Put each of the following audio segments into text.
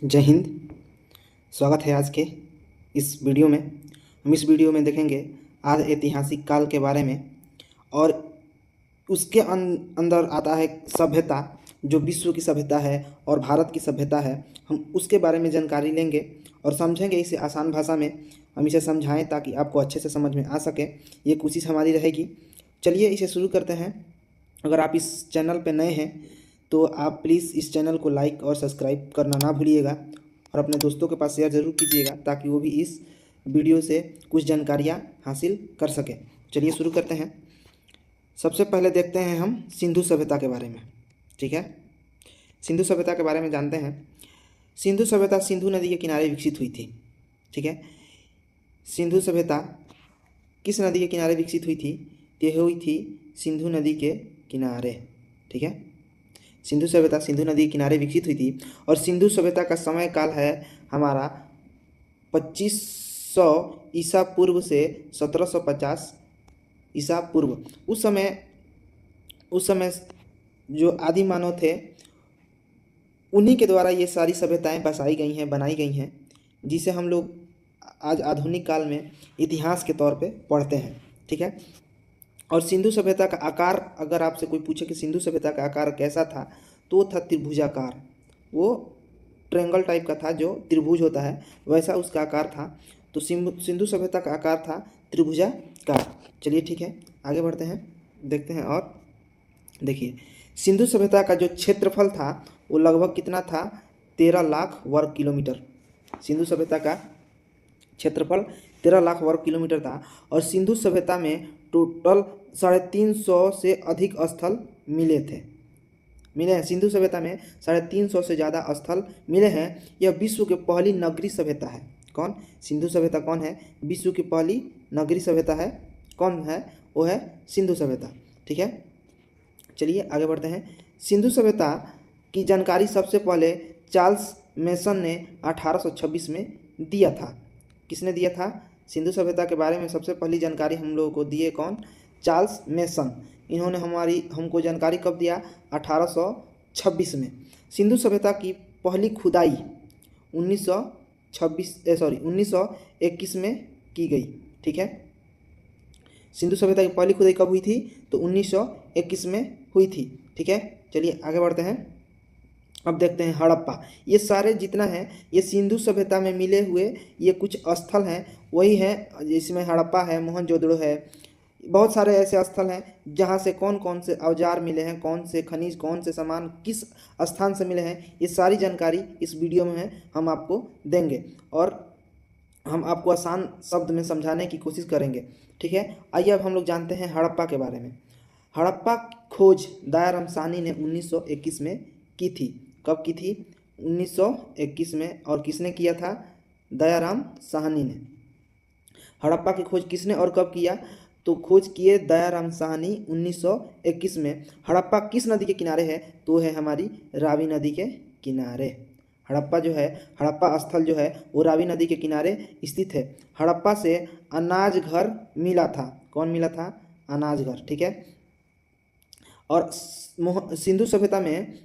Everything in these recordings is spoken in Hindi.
जय हिंद। स्वागत है आज के इस वीडियो में। हम इस वीडियो में देखेंगे आज ऐतिहासिक काल के बारे में और उसके अंदर आता है सभ्यता, जो विश्व की सभ्यता है और भारत की सभ्यता है। हम उसके बारे में जानकारी लेंगे और समझेंगे इसे आसान भाषा में। हम इसे समझाएं ताकि आपको अच्छे से समझ में आ सके, ये कोशिश हमारी रहेगी। चलिए इसे शुरू करते हैं। अगर आप इस चैनल पर नए हैं तो आप प्लीज़ इस चैनल को लाइक और सब्सक्राइब करना ना भूलिएगा और अपने दोस्तों के पास शेयर ज़रूर कीजिएगा ताकि वो भी इस वीडियो से कुछ जानकारियाँ हासिल कर सकें। चलिए शुरू करते हैं। सबसे पहले देखते हैं हम सिंधु सभ्यता के बारे में। ठीक है, सिंधु सभ्यता के बारे में जानते हैं। सिंधु सभ्यता सिंधु नदी के किनारे विकसित हुई थी। ठीक है, सिंधु सभ्यता किस नदी के किनारे विकसित हुई थी? यह हुई थी सिंधु नदी के किनारे। ठीक है, सिंधु सभ्यता सिंधु नदी के किनारे विकसित हुई थी और सिंधु सभ्यता का समय काल है हमारा 2500 ईसा पूर्व से 1750 ईसा पूर्व। उस समय जो आदि मानव थे उन्हीं के द्वारा ये सारी सभ्यताएं बसाई गई हैं, बनाई गई हैं, जिसे हम लोग आज आधुनिक काल में इतिहास के तौर पे पढ़ते हैं। ठीक है, और सिंधु सभ्यता का आकार, अगर आपसे कोई पूछे कि सिंधु सभ्यता का आकार कैसा था तो वो था त्रिभुजाकार। वो ट्रायंगल टाइप का था, जो त्रिभुज होता है वैसा उसका आकार था। तो सिंधु सभ्यता का आकार था त्रिभुजाकार। चलिए ठीक है, आगे बढ़ते हैं, देखते हैं। और देखिए, सिंधु सभ्यता का जो क्षेत्रफल था वो लगभग कितना था? 13 लाख वर्ग किलोमीटर। सिंधु सभ्यता का क्षेत्रफल 13 लाख वर्ग किलोमीटर था और सिंधु सभ्यता में टोटल 350 से अधिक स्थल मिले हैं। सिंधु सभ्यता में 350 से ज़्यादा स्थल मिले हैं। यह विश्व की पहली नगरीय सभ्यता है। कौन? सिंधु सभ्यता कौन है? विश्व की पहली नगरीय सभ्यता है। कौन है? वो है सिंधु सभ्यता। ठीक है, चलिए आगे बढ़ते हैं। सिंधु सभ्यता की जानकारी सबसे पहले चार्ल्स मेसन ने 1826 में दिया था। किसने दिया था? सिंधु सभ्यता के बारे में सबसे पहली जानकारी हम लोगों को दिए कौन? Charles mason. इन्होंने हमको जानकारी कब दिया? 1826 में। सिंधु सभ्यता की पहली खुदाई 1921 में की गई। ठीक है, सिंधु सभ्यता की पहली खुदाई कब हुई थी? तो 1921 में हुई थी। ठीक है, चलिए आगे बढ़ते हैं। अब देखते हैं हड़प्पा। ये सारे जितना है ये सिंधु सभ्यता में मिले हुए ये कुछ स्थल हैं, वही हैं जिसमें हड़प्पा है, मोहनजोदड़ो है। बहुत सारे ऐसे स्थल हैं जहाँ से कौन कौन से औजार मिले हैं, कौन से खनिज, कौन से सामान किस स्थान से मिले हैं, ये सारी जानकारी इस वीडियो में हम आपको देंगे और हम आपको आसान शब्द में समझाने की कोशिश करेंगे। ठीक है, आइए अब हम लोग जानते हैं हड़प्पा के बारे में। हड़प्पा खोज दयाराम साहनी ने 1921 में की थी। कब की थी? 1921 में। और किसने किया था? दयाराम साहनी ने। हड़प्पा की खोज किसने और कब किया? तो खोज किए दयाराम साहनी 1921 में। हड़प्पा किस नदी के किनारे है? तो है हमारी रावी नदी के किनारे। हड़प्पा जो है, हड़प्पा स्थल जो है वो रावी नदी के किनारे स्थित है। हड़प्पा से अनाज घर मिला था। कौन मिला था? अनाज घर। ठीक है, और सिंधु सभ्यता में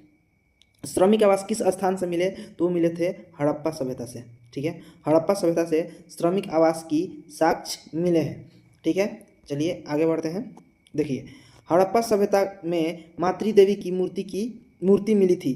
श्रमिक आवास किस स्थान से मिले? तो मिले थे हड़प्पा सभ्यता से। ठीक है, हड़प्पा सभ्यता से श्रमिक आवास की साक्ष्य मिले हैं। ठीक है, चलिए आगे बढ़ते हैं। देखिए, हड़प्पा सभ्यता में मातृ देवी की मूर्ति मिली थी।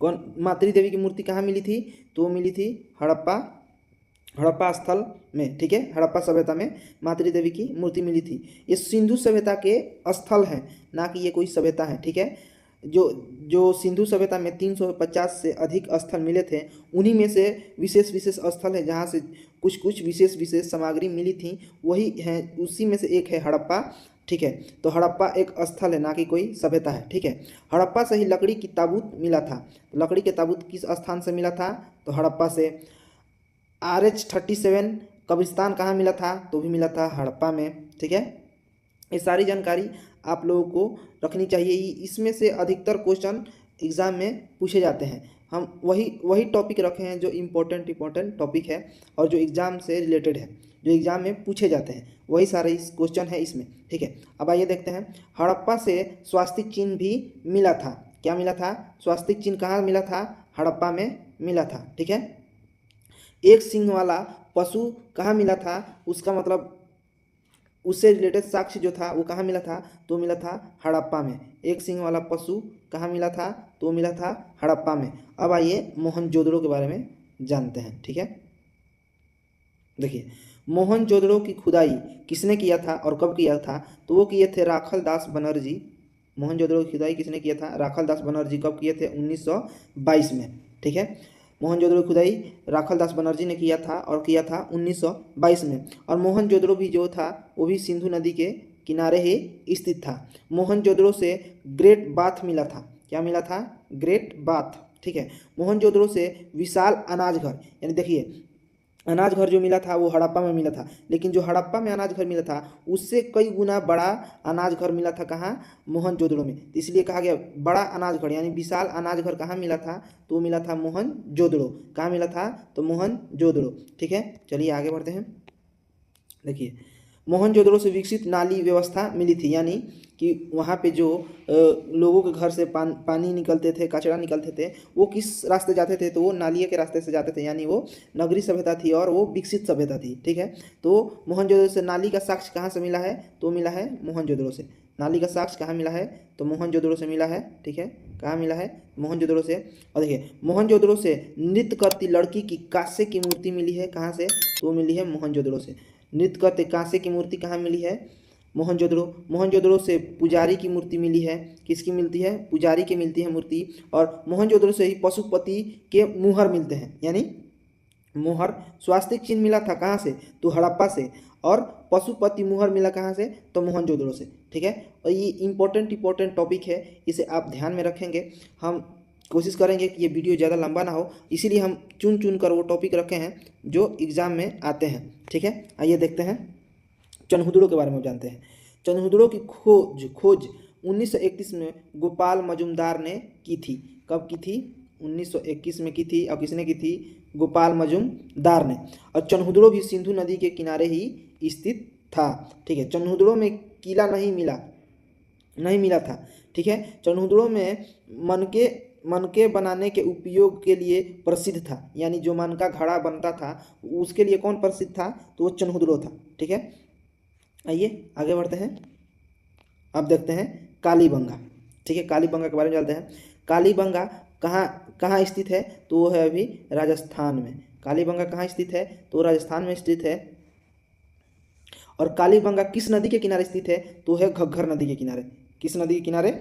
कौन? मातृ देवी की मूर्ति कहाँ मिली थी? तो मिली थी हड़प्पा स्थल में। ठीक है, हड़प्पा सभ्यता में मातृ देवी की मूर्ति मिली थी। ये सिंधु सभ्यता के स्थल हैं, ना कि ये कोई सभ्यता है। ठीक है, जो सिंधु सभ्यता में 350 से अधिक स्थल मिले थे, उन्हीं में से विशेष स्थल है जहाँ से कुछ विशेष सामग्री मिली थी, वही है, उसी में से एक है हड़प्पा। ठीक है, तो हड़प्पा एक स्थल है, ना कि कोई सभ्यता है। ठीक है, हड़प्पा से ही लकड़ी की ताबूत मिला था। लकड़ी के ताबूत किस स्थान से मिला था? तो हड़प्पा से। RH-37 कब्रिस्तान कहाँ मिला था? तो भी मिला था हड़प्पा में। ठीक है, ये सारी जानकारी आप लोगों को रखनी चाहिए। इसमें से अधिकतर क्वेश्चन एग्ज़ाम में पूछे जाते हैं। हम वही टॉपिक रखे हैं जो इम्पोर्टेंट टॉपिक है और जो एग्ज़ाम से रिलेटेड है, जो एग्ज़ाम में पूछे जाते हैं, वही सारे इस क्वेश्चन है इसमें। ठीक है, अब आइए देखते हैं। हड़प्पा से स्वास्तिक चिन्ह भी मिला था। क्या मिला था? स्वास्तिक चिन्ह कहाँ मिला था? हड़प्पा में मिला था। ठीक है, एक सींग वाला पशु कहाँ मिला था, उसका मतलब उससे रिलेटेड साक्ष्य जो था वो कहाँ मिला था, तो मिला था हड़प्पा में। एक सींग वाला पशु कहाँ मिला था, तो मिला था हड़प्पा में। अब आइए मोहनजोदड़ो के बारे में जानते हैं। ठीक है, देखिए मोहनजोदड़ो की खुदाई किसने किया था और कब किया था, तो वो किए थे राखल दास बनर्जी। मोहनजोदड़ो की खुदाई किसने किया था, राखल दास बनर्जी। कब किए थे, 1922 में। ठीक है, मोहनजोदड़ो की खुदाई राखल दास बनर्जी ने किया था और किया था 1922 में। और मोहनजोदड़ो भी जो था वो भी सिंधु नदी के किनारे ही स्थित था। मोहनजोदड़ो से ग्रेट बाथ मिला था। क्या मिला था, ग्रेट बाथ। ठीक है, मोहनजोदड़ो से विशाल अनाज घर, यानी देखिए अनाज घर जो मिला था वो हड़प्पा में मिला था, लेकिन जो हड़प्पा में अनाज घर मिला था उससे कई गुना बड़ा अनाज घर मिला था कहाँ, मोहनजोदड़ो में। तो इसलिए कहा गया बड़ा अनाज घर यानी विशाल अनाज घर कहाँ मिला था, तो मिला था मोहनजोदड़ो। कहाँ मिला था, तो मोहनजोदड़ो। ठीक है, चलिए आगे बढ़ते हैं। देखिए मोहनजोदड़ो से विकसित नाली व्यवस्था मिली थी, यानी कि वहाँ पे जो लोगों के घर से पानी निकलते थे, कचरा निकलते थे, वो किस रास्ते जाते थे, तो वो नालिये के रास्ते से जाते थे, यानी वो नगरीय सभ्यता थी और वो विकसित सभ्यता थी। ठीक है, तो मोहनजोदड़ो से नाली का साक्ष्य कहाँ से मिला है, तो मिला है मोहनजोदड़ो से। नाली का साक्ष्य कहाँ मिला है, तो मोहनजोदड़ो से मिला है। ठीक है, कहाँ मिला है, मोहनजोदड़ो से। और देखिए मोहनजोदड़ो से नृत्य करती लड़की की कांसे की मूर्ति मिली है, कहाँ से, तो मिली है मोहनजोदड़ो से। नृत्य करते कांसे की मूर्ति कहाँ मिली है, मोहनजोदड़ो। मोहनजोदड़ो से पुजारी की मूर्ति मिली है, किसकी मिलती है, पुजारी की मिलती है मूर्ति। और मोहनजोदड़ो से ही पशुपति के मुहर मिलते हैं, यानी मुहर स्वास्तिक चिन्ह मिला था कहाँ से, तो हड़प्पा से। और पशुपति मुहर मिला कहाँ से, तो मोहनजोदड़ो से। ठीक है, और ये इंपॉर्टेंट टॉपिक है, इसे आप ध्यान में रखेंगे। हम कोशिश करेंगे कि ये वीडियो ज़्यादा लंबा ना हो, इसीलिए हम चुन कर वो टॉपिक रखे हैं जो एग्ज़ाम में आते हैं। ठीक है, आइए देखते हैं चनहुदड़ो के बारे में जानते हैं। चनहुदड़ो की खोज 1931 में गोपाल मजुमदार ने की थी। कब की थी, 1921 में की थी। और किसने की थी, गोपाल मजुमदार ने। और चनहुदड़ो भी सिंधु नदी के किनारे ही स्थित था। ठीक है, चनहुदड़ो में किला नहीं मिला था। ठीक है, चनहुदड़ो में मनके बनाने के उपयोग के लिए प्रसिद्ध था, यानी जो मन का घड़ा बनता था उसके लिए कौन प्रसिद्ध था, तो वो चनहुदड़ो था। ठीक है, आइए आगे बढ़ते हैं। अब देखते हैं कालीबंगा। ठीक है, कालीबंगा के बारे में जानते हैं। कालीबंगा कहाँ कहाँ स्थित है, तो वो है अभी राजस्थान में। कालीबंगा कहाँ स्थित है, तो राजस्थान में स्थित है। और कालीबंगा किस नदी के किनारे स्थित है, तो है घग्गर नदी के किनारे। किस नदी के किनारे,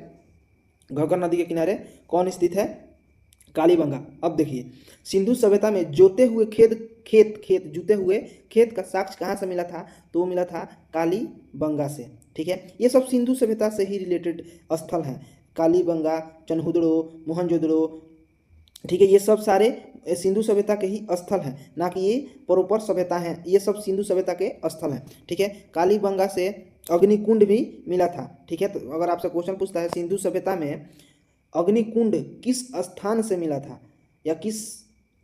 घग्गर नदी के किनारे कौन स्थित है, कालीबंगा। अब देखिए सिंधु सभ्यता में जोते हुए जुते हुए खेत का साक्ष्य कहाँ से मिला था, तो वो मिला था कालीबंगा से। ठीक है, ये सब सिंधु सभ्यता से ही रिलेटेड स्थल हैं, कालीबंगा, चनहुदड़ो, मोहनजोदड़ो। ठीक है, ये सब सारे सिंधु सभ्यता के ही स्थल हैं, ना कि ये प्रॉपर सभ्यता हैं, ये सब सिंधु सभ्यता के स्थल हैं। ठीक है, कालीबंगा से अग्निकुंड भी मिला था। ठीक है, तो अगर आपसे क्वेश्चन पूछता है सिंधु सभ्यता में अग्निकुंड किस स्थान से मिला था या किस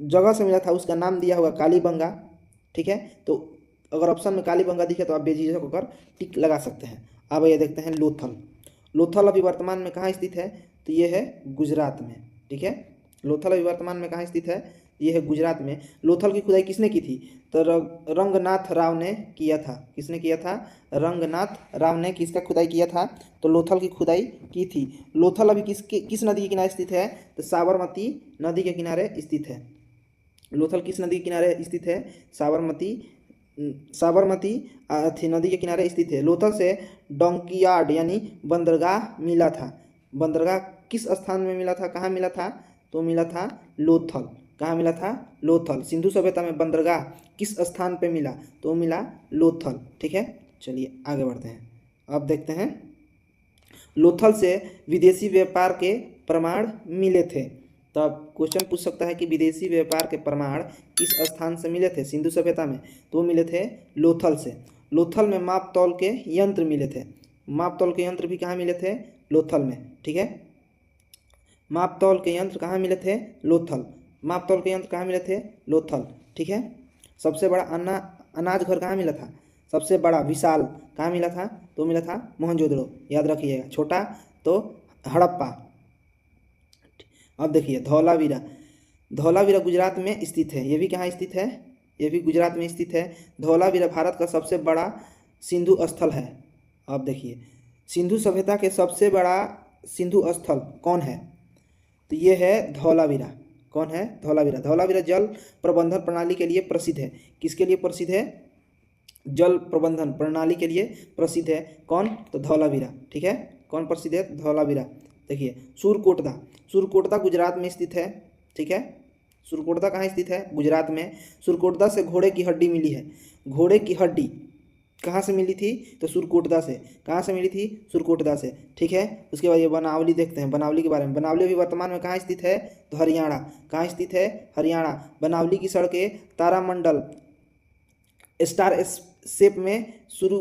जगह से मिला था, उसका नाम दिया होगा कालीबंगा। ठीक है, तो अगर ऑप्शन में कालीबंगा दिखे तो आप बेझिझक होकर टिक लगा सकते हैं। अब ये देखते हैं लोथल। लोथल अभी वर्तमान में कहाँ स्थित है, तो ये है गुजरात में। ठीक है, लोथल अभी वर्तमान में कहाँ स्थित है, ये है गुजरात में। लोथल की खुदाई किसने की थी, तो रंगनाथ राव ने किया था। किसने किया था, रंगनाथ राव ने किसका खुदाई किया था, तो लोथल की खुदाई की थी। लोथल अभी किस नदी के किनारे स्थित है, तो साबरमती नदी के किनारे स्थित है। लोथल किस नदी के किनारे स्थित है, साबरमती नदी के किनारे स्थित है। लोथल से डोंकियार्ड यानी बंदरगाह मिला था। बंदरगाह किस स्थान में मिला था, कहाँ मिला था, तो मिला था लोथल। कहाँ मिला था, लोथल। सिंधु सभ्यता में बंदरगाह किस स्थान पे मिला, तो मिला लोथल। ठीक है, चलिए आगे बढ़ते हैं। अब देखते हैं लोथल से विदेशी व्यापार के प्रमाण मिले थे। तो अब क्वेश्चन पूछ सकता है कि विदेशी व्यापार के प्रमाण किस स्थान से मिले थे सिंधु सभ्यता में, तो मिले थे लोथल से। लोथल में माप तौल के यंत्र मिले थे। माप तौल के यंत्र भी कहाँ मिले थे, लोथल में। ठीक है, माप तौल के यंत्र कहाँ मिले थे, लोथल। माप तौल के यंत्र कहाँ मिले थे, लोथल। ठीक है, सबसे बड़ा अनाज घर कहाँ मिला था, सबसे बड़ा विशाल कहाँ मिला था, तो मिला था मोहनजोदड़ो, याद रखिएगा। छोटा तो हड़प्पा। अब देखिए धौलावीरा। धौलावीरा गुजरात में स्थित है। ये भी कहाँ स्थित है? ये भी गुजरात में स्थित है। धौलावीरा भारत का सबसे बड़ा सिंधु स्थल है। अब देखिए सिंधु सभ्यता के सबसे बड़ा सिंधु स्थल कौन है? तो ये है धौलावीरा। कौन है? धौलावीरा। धौलावीरा जल प्रबंधन प्रणाली के लिए प्रसिद्ध है। किसके लिए प्रसिद्ध है? जल प्रबंधन प्रणाली के लिए प्रसिद्ध है। कौन? तो धौलावीरा। ठीक है, कौन प्रसिद्ध है? धौलावीरा। देखिए सुरकोटदा, सुरकोटदा गुजरात में स्थित है। ठीक है, सुरकोटदा कहाँ स्थित है? गुजरात में। सुरकोटदा से घोड़े की हड्डी मिली है। घोड़े की हड्डी कहाँ से मिली थी? तो सुरकोटदा से। कहाँ से मिली थी? सुरकोटदा से। ठीक है, उसके बाद ये बनावली देखते हैं, बनावली के बारे में। बनावली अभी वर्तमान में कहाँ स्थित है? तो हरियाणा। कहाँ स्थित है? हरियाणा। बनावली की सड़कें तारामंडल स्टार शेप में शुरू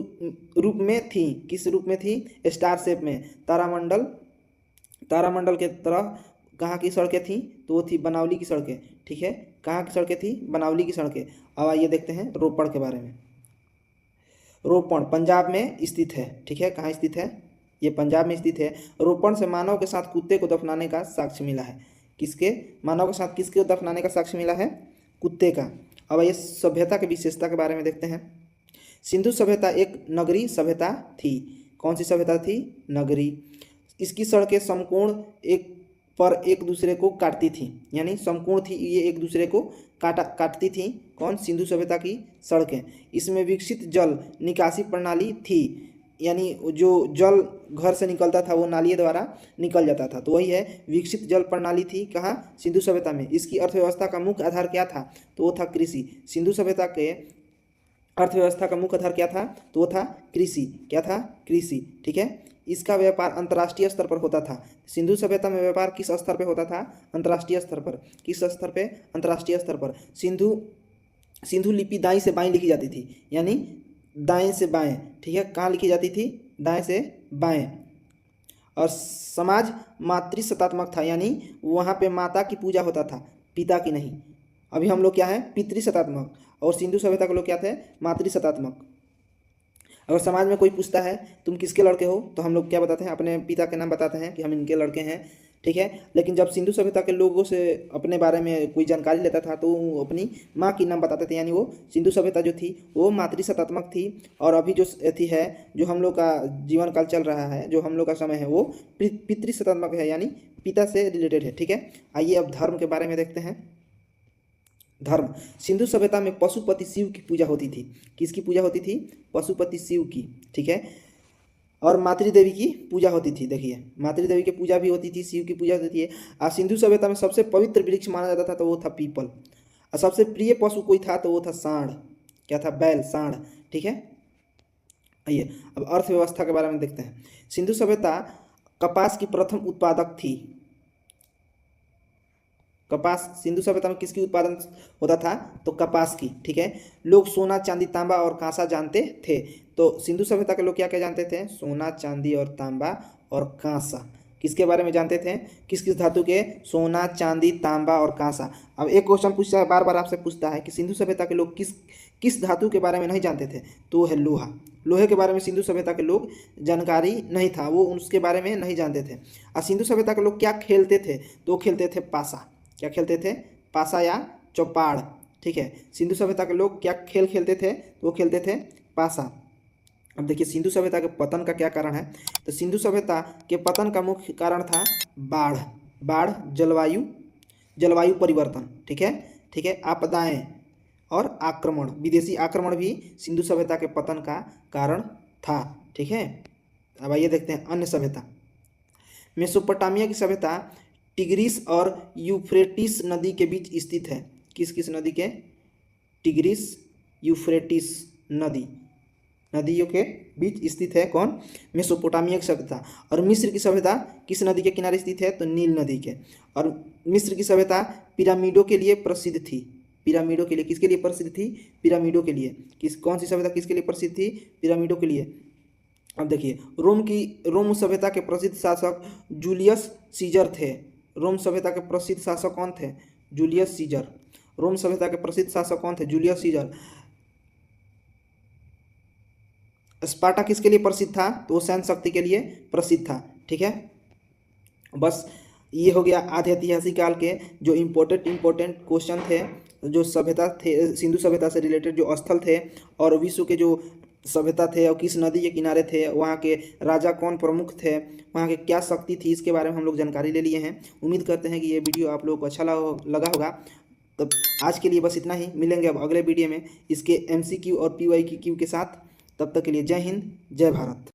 रूप में थी। किस रूप में थी? स्टार शेप में। तारामंडल, तारामंडल के तरह कहाँ की सड़कें थी? तो वो थी बनावली की सड़कें। ठीक है, कहाँ की सड़कें थी? बनावली की सड़कें। अब आइए देखते हैं रोपड़ के बारे में। रोपण पंजाब में स्थित है। ठीक है, कहाँ स्थित है? ये पंजाब में स्थित है। रोपण से मानव के साथ कुत्ते को दफनाने का साक्ष्य मिला है। किसके? मानव के साथ किसके दफनाने का साक्ष्य मिला है? कुत्ते का। अब ये सभ्यता की विशेषता के बारे में देखते हैं। सिंधु सभ्यता एक नगरीय सभ्यता थी। कौन सी सभ्यता थी? नगरी। इसकी सड़कें समकोण एक दूसरे को काटती थी, यानी समकोण थी, ये एक दूसरे को काटती थी। कौन? सिंधु सभ्यता की सड़कें। इसमें विकसित जल निकासी प्रणाली थी, यानी जो जल घर से निकलता था वो नाली द्वारा निकल जाता था, तो वही है विकसित जल प्रणाली थी। कहाँ? सिंधु सभ्यता में। इसकी अर्थव्यवस्था का मुख्य आधार क्या था? तो वो था कृषि। सिंधु सभ्यता के अर्थव्यवस्था का मुख्य आधार क्या था? तो वो था कृषि। क्या था? कृषि। ठीक है, इसका व्यापार अंतर्राष्ट्रीय स्तर पर होता था। सिंधु सभ्यता में व्यापार किस स्तर पर होता था? अंतर्राष्ट्रीय स्तर पर। किस स्तर पे? अंतर्राष्ट्रीय स्तर पर। सिंधु लिपि दाएं से बाएं लिखी जाती थी, यानी दाएं से बाएं। ठीक है, कहाँ लिखी जाती थी? दाएं से बाएं। और समाज मातृसत्तात्मक था, यानी वहाँ पे माता की पूजा होता था, पिता की नहीं। अभी हम लोग क्या है? पितृसत्तात्मक। और सिंधु सभ्यता के लोग क्या थे? मातृसत्तात्मक। अगर समाज में कोई पूछता है तुम किसके लड़के हो, तो हम लोग क्या बताते हैं? अपने पिता के नाम बताते हैं कि हम इनके लड़के हैं। ठीक है, लेकिन जब सिंधु सभ्यता के लोगों से अपने बारे में कोई जानकारी लेता था तो वो अपनी माँ की नाम बताते थे, यानी वो सिंधु सभ्यता जो थी वो मातृसत्तात्मक थी। और अभी जो थी है, जो हम लोग का जीवन काल चल रहा है, जो हम लोग का समय है, वो पितृसत्तात्मक है, यानी पिता से रिलेटेड है। ठीक है, आइए अब धर्म के बारे में देखते हैं। धर्म। सिंधु सभ्यता में पशुपति शिव की पूजा होती थी। किसकी पूजा होती थी? पशुपति शिव की। ठीक है, और मातृदेवी की पूजा होती थी। देखिए मातृदेवी की पूजा भी होती थी, शिव की पूजा होती है। और सिंधु सभ्यता में सबसे पवित्र वृक्ष माना जाता था तो वो था पीपल। और सबसे प्रिय पशु कोई था तो वो था सांड। क्या था? बैल, सांड। ठीक है, आइए अब अर्थव्यवस्था के बारे में देखते हैं। सिंधु सभ्यता कपास की प्रथम उत्पादक थी। कपास सिंधु सभ्यता में किसकी उत्पादन होता था? तो कपास की। ठीक है, लोग सोना, चांदी, तांबा और कांसा जानते थे। तो सिंधु सभ्यता के लोग क्या क्या जानते थे? सोना, चांदी और तांबा और कांसा। किसके बारे में जानते थे? किस किस धातु के? सोना, चांदी, तांबा और कांसा। अब एक क्वेश्चन पूछता है, बार बार आपसे पूछता है कि सिंधु सभ्यता के लोग किस किस धातु के बारे में नहीं जानते थे? तो वो है लोहा। लोहे के बारे में सिंधु सभ्यता के लोग जानकारी नहीं था, वो उसके बारे में नहीं जानते थे। और सिंधु सभ्यता के लोग क्या खेलते थे? तो खेलते थे पासा। क्या खेलते थे? पासा या चौपाड़। ठीक है, सिंधु सभ्यता के लोग क्या खेल खेलते थे? तो वो खेलते थे पासा। अब देखिए सिंधु सभ्यता के पतन का क्या कारण है? तो सिंधु सभ्यता के पतन का मुख्य कारण था बाढ़। बाढ़, जलवायु परिवर्तन। ठीक है, आपदाएं और आक्रमण, विदेशी आक्रमण भी सिंधु सभ्यता के पतन का कारण था। ठीक है, अब आइए देखते हैं अन्य सभ्यता। मेसोपोटामिया की सभ्यता टिग्रिस और यूफ्रेटिस नदी के बीच स्थित है। किस किस नदी के? टिग्रिस, यूफ्रेटिस नदियों के बीच स्थित है। कौन? मेसोपोटामिया की सभ्यता। और मिस्र की सभ्यता किस नदी के किनारे स्थित है? तो नील नदी के। और मिस्र की सभ्यता पिरामिडों के लिए प्रसिद्ध थी। पिरामिडों के लिए, किसके लिए प्रसिद्ध थी? पिरामिडों के लिए। कौन सी सभ्यता किसके लिए प्रसिद्ध थी? पिरामिडों के लिए। अब देखिए रोम सभ्यता के प्रसिद्ध शासक जूलियस सीजर थे। रोम सभ्यता के प्रसिद्ध शासक कौन थे? Julius Caesar. रोम सभ्यता के प्रसिद्ध शासक कौन थे? Julius Caesar. स्पार्टा किसके लिए प्रसिद्ध था? तो वो सैन्य शक्ति के लिए प्रसिद्ध था। ठीक है, बस ये हो गया आधे ऐतिहासिक काल के जो इम्पोर्टेंट क्वेश्चन थे, जो सभ्यता थे, सिंधु सभ्यता से रिलेटेड जो स्थल थे और विश्व के जो सभ्यता थे और किस नदी के किनारे थे, वहाँ के राजा कौन प्रमुख थे, वहाँ के क्या शक्ति थी, इसके बारे में हम लोग जानकारी ले लिए हैं। उम्मीद करते हैं कि ये वीडियो आप लोगों को अच्छा लगा होगा। तब आज के लिए बस इतना ही, मिलेंगे अब अगले वीडियो में इसके MCQ और PYQ के साथ। तब तक के लिए जय हिंद, जय भारत।